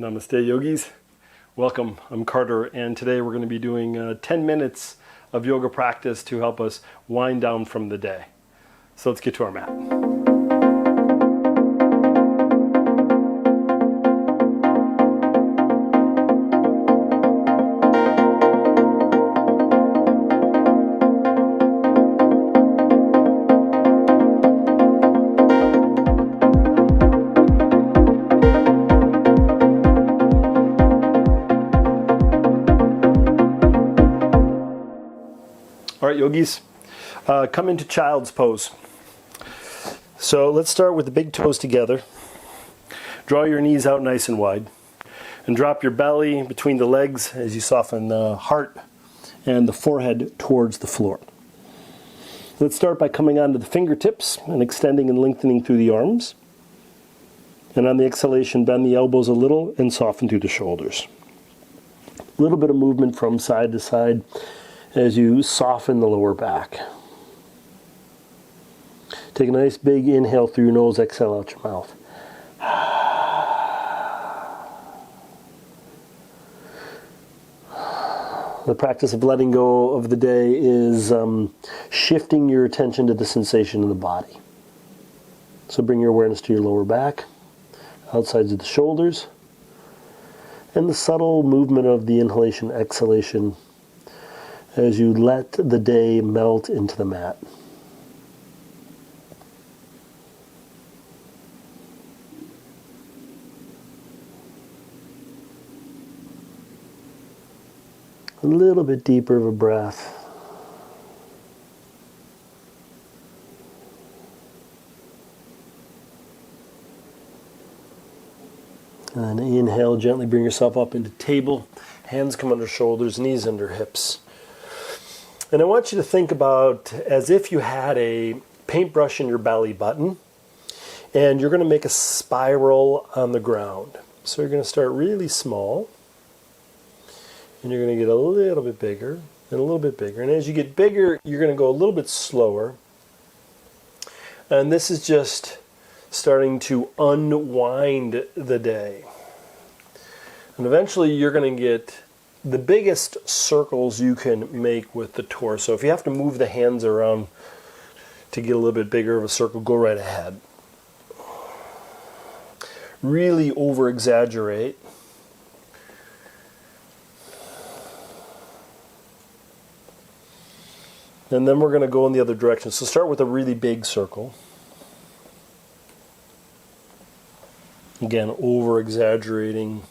Namaste yogis. Welcome, I'm Carter, and today we're going to be doing 10 minutes of yoga practice to help us wind down from the day. So let's get to our mat. All right, yogis, come into child's pose. So let's start with the big toes together. Draw your knees out nice and wide. And drop your belly between the legs as you soften the heart and the forehead towards the floor. Let's start by coming onto the fingertips and extending and lengthening through the arms. And on the exhalation, bend the elbows a little and soften through the shoulders. A little bit of movement from side to side as you soften the lower back. Take a nice big inhale through your nose, exhale out your mouth. The practice of letting go of the day is shifting your attention to the sensation in the body. So bring your awareness to your lower back, outsides of the shoulders, and the subtle movement of the inhalation, exhalation as you let the day melt into the mat. A little bit deeper of a breath. And inhale, gently bring yourself up into table. Hands come under shoulders, knees under hips. And I want you to think about as if you had a paintbrush in your belly button and you're going to make a spiral on the ground. So you're going to start really small and you're going to get a little bit bigger and a little bit bigger. And as you get bigger, you're going to go a little bit slower. And this is just starting to unwind the day. And eventually you're going to get the biggest circles you can make with the torso. If you have to move the hands around to get a little bit bigger of a circle, go right ahead. Really over-exaggerate. And then we're going to go in the other direction. So start with a really big circle. Again, over-exaggerating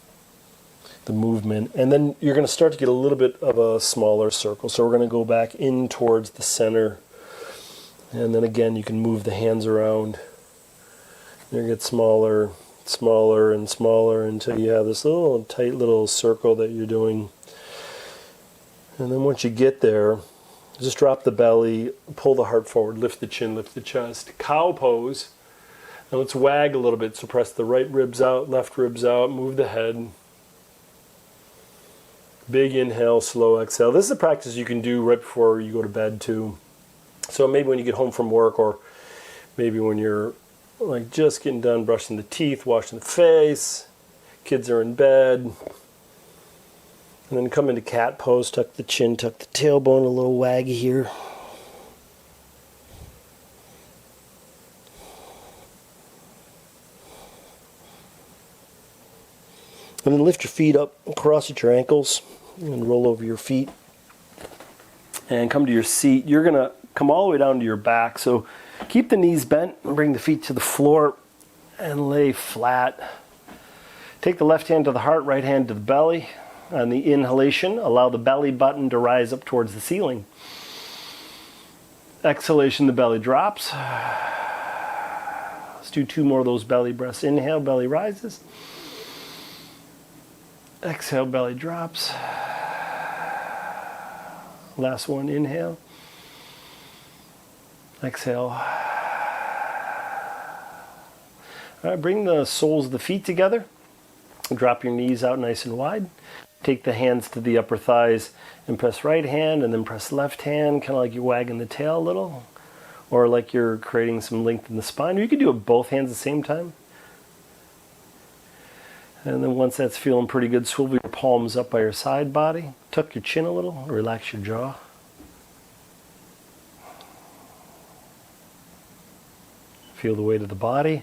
the movement, and then you're going to start to get a little bit of a smaller circle. So we're going to go back in towards the center, and then again you can move the hands around. You're going to get smaller, smaller, and smaller until you have this little tight little circle that you're doing. And then once you get there, just drop the belly, pull the heart forward, lift the chin, lift the chest. Cow pose. And let's wag a little bit. So press the right ribs out, left ribs out, move the head. Big inhale, slow exhale. This is a practice you can do right before you go to bed too. So maybe when you get home from work, or maybe when you're like just getting done brushing the teeth, washing the face, kids are in bed. And then come into cat pose, tuck the chin, tuck the tailbone, a little waggy here. And then lift your feet up, cross at your ankles, and roll over your feet. And come to your seat. You're going to come all the way down to your back. So keep the knees bent and bring the feet to the floor and lay flat. Take the left hand to the heart, right hand to the belly. On the inhalation, allow the belly button to rise up towards the ceiling. Exhalation, the belly drops. Let's do 2 more of those belly breaths. Inhale, belly rises. Exhale, belly drops. Last one, inhale. Exhale. All right, bring the soles of the feet together. Drop your knees out nice and wide. Take the hands to the upper thighs and press right hand and then press left hand, kind of like you're wagging the tail a little, or like you're creating some length in the spine. Or you could do it both hands at the same time. And then once that's feeling pretty good, swivel your palms up by your side body. Tuck your chin a little, relax your jaw. Feel the weight of the body.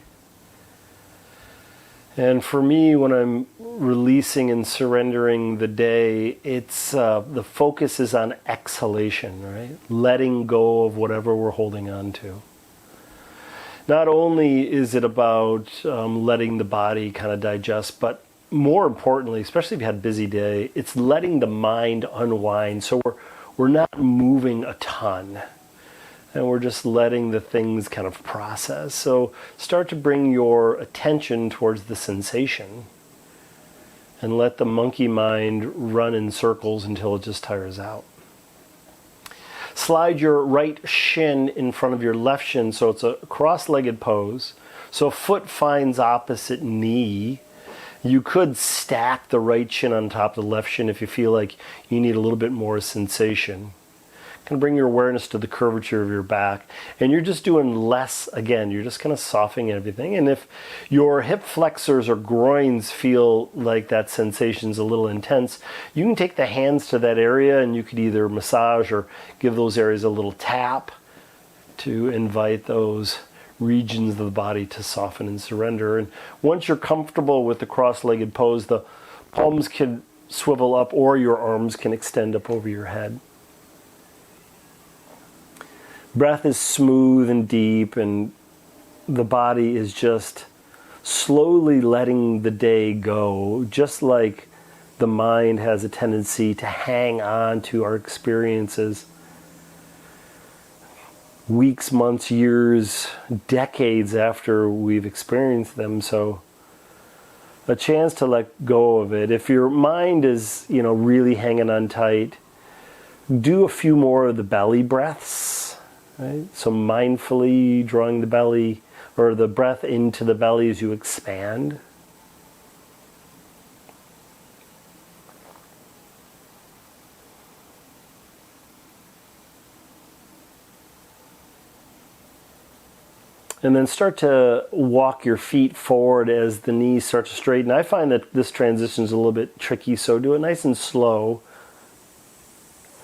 And for me, when I'm releasing and surrendering the day, it's the focus is on exhalation, right? Letting go of whatever we're holding on to. Not only is it about letting the body kind of digest, but more importantly, especially if you had a busy day, it's letting the mind unwind. So we're not moving a ton. And we're just letting the things kind of process. So start to bring your attention towards the sensation and let the monkey mind run in circles until it just tires out. Slide your right shin in front of your left shin so it's a cross-legged pose. So foot finds opposite knee. You could stack the right shin on top of the left shin if you feel like you need a little bit more sensation. Kind of bring your awareness to the curvature of your back, and you're just doing less again. You're just kind of softening everything. And if your hip flexors or groins feel like that sensation's a little intense, you can take the hands to that area and you could either massage or give those areas a little tap to invite those regions of the body to soften and surrender. And once you're comfortable with the cross-legged pose, the palms can swivel up or your arms can extend up over your head. Breath is smooth and deep, and the body is just slowly letting the day go, just like the mind has a tendency to hang on to our experiences weeks, months, years, decades after we've experienced them. So a chance to let go of it. If your mind is, really hanging on tight, do a few more of the belly breaths. Right? So mindfully drawing the belly or the breath into the belly as you expand. And then start to walk your feet forward as the knees start to straighten. I find that this transition is a little bit tricky, so do it nice and slow.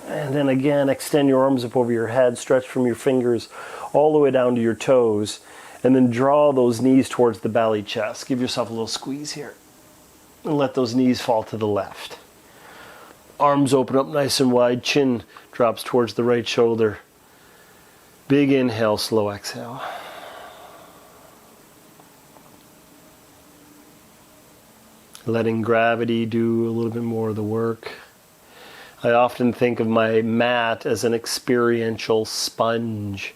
And then again, extend your arms up over your head, stretch from your fingers all the way down to your toes, and then draw those knees towards the belly chest. Give yourself a little squeeze here. And let those knees fall to the left. Arms open up nice and wide, chin drops towards the right shoulder. Big inhale, slow exhale. Letting gravity do a little bit more of the work. I often think of my mat as an experiential sponge,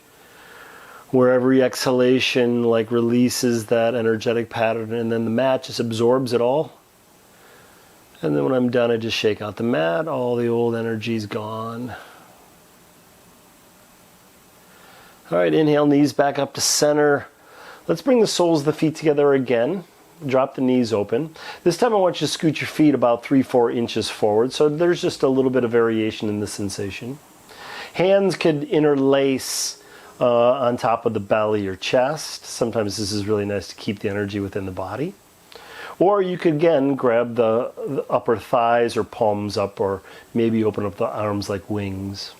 where every exhalation releases that energetic pattern, and then the mat just absorbs it all. And then when I'm done, I just shake out the mat, all the old energy's gone. All right, inhale, knees back up to center. Let's bring the soles of the feet together again. Drop the knees open. This time I want you to scoot your feet about 3-4 inches forward, so there's just a little bit of variation in the sensation. Hands could interlace on top of the belly or chest. Sometimes this is really nice to keep the energy within the body. Or you could again grab the upper thighs or palms up, or maybe open up the arms like wings.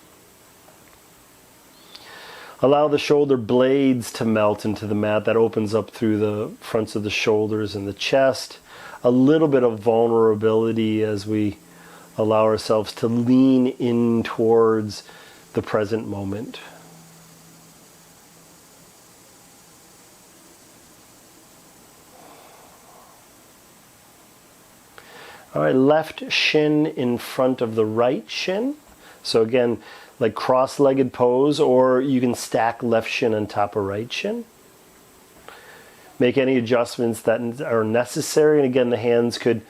Allow the shoulder blades to melt into the mat. That opens up through the fronts of the shoulders and the chest. A little bit of vulnerability as we allow ourselves to lean in towards the present moment. All right, left shin in front of the right shin. So again, like cross-legged pose, or you can stack left shin on top of right shin. Make any adjustments that are necessary. And again, the hands could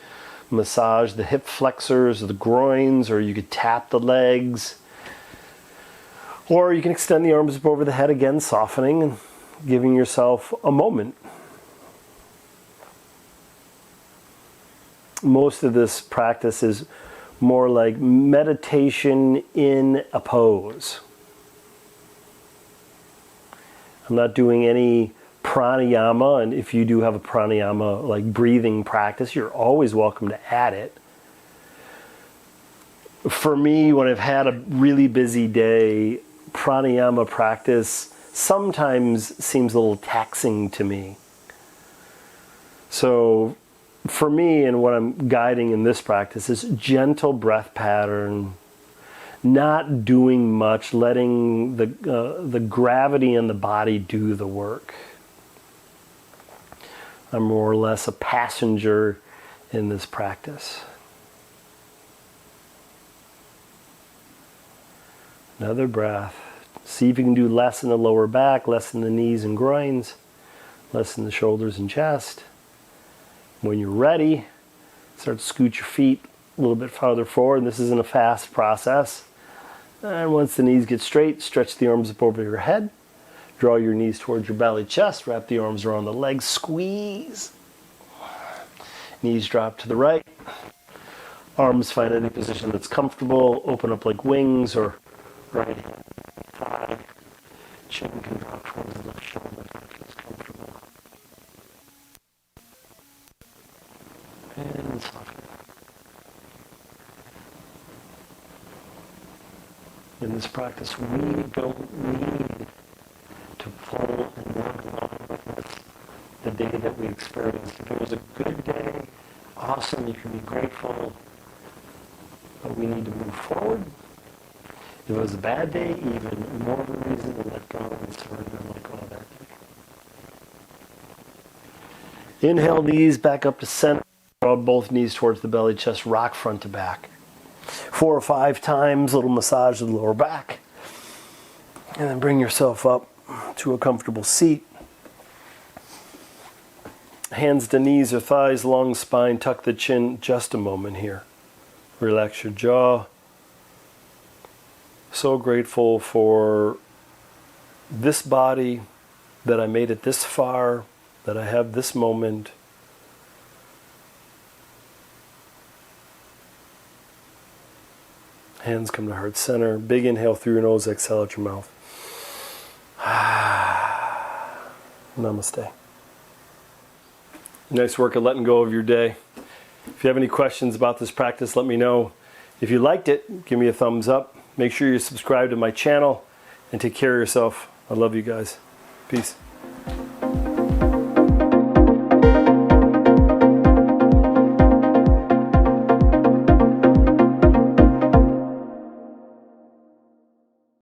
massage the hip flexors, the groins, or you could tap the legs. Or you can extend the arms up over the head, again, softening and giving yourself a moment. Most of this practice is more like meditation in a pose. I'm not doing any pranayama, and if you do have a pranayama like breathing practice, you're always welcome to add it. For me, when I've had a really busy day, pranayama practice sometimes seems a little taxing to me. So for me, and what I'm guiding in this practice is gentle breath pattern, not doing much, letting the gravity in the body do the work. I'm more or less a passenger in this practice. Another breath. See if you can do less in the lower back, less in the knees and groins, less in the shoulders and chest. When you're ready, start to scoot your feet a little bit farther forward. This isn't a fast process. And once the knees get straight, stretch the arms up over your head. Draw your knees towards your belly, chest. Wrap the arms around the legs. Squeeze. Knees drop to the right. Arms find any position that's comfortable. Open up like wings or right hand, thigh. Chin can drop towards the left shoulder if it feels comfortable. And soften. In this practice, we don't need to pull and run along with the day that we experienced. If it was a good day, awesome, you can be grateful, but we need to move forward. If it was a bad day, even more of a reason to let go and surrender and let go of that day. Inhale, knees back up to center. Draw both knees towards the belly, chest, rock front to back. 4 or 5 times, little massage of the lower back. And then bring yourself up to a comfortable seat. Hands to knees or thighs, long spine, tuck the chin. Just a moment here. Relax your jaw. So grateful for this body, that I made it this far, that I have this moment. Hands come to heart center. Big inhale through your nose, exhale out your mouth. Namaste. Nice work at letting go of your day. If you have any questions about this practice, let me know. If you liked it, give me a thumbs up. Make sure you subscribe to my channel and take care of yourself. I love you guys. Peace.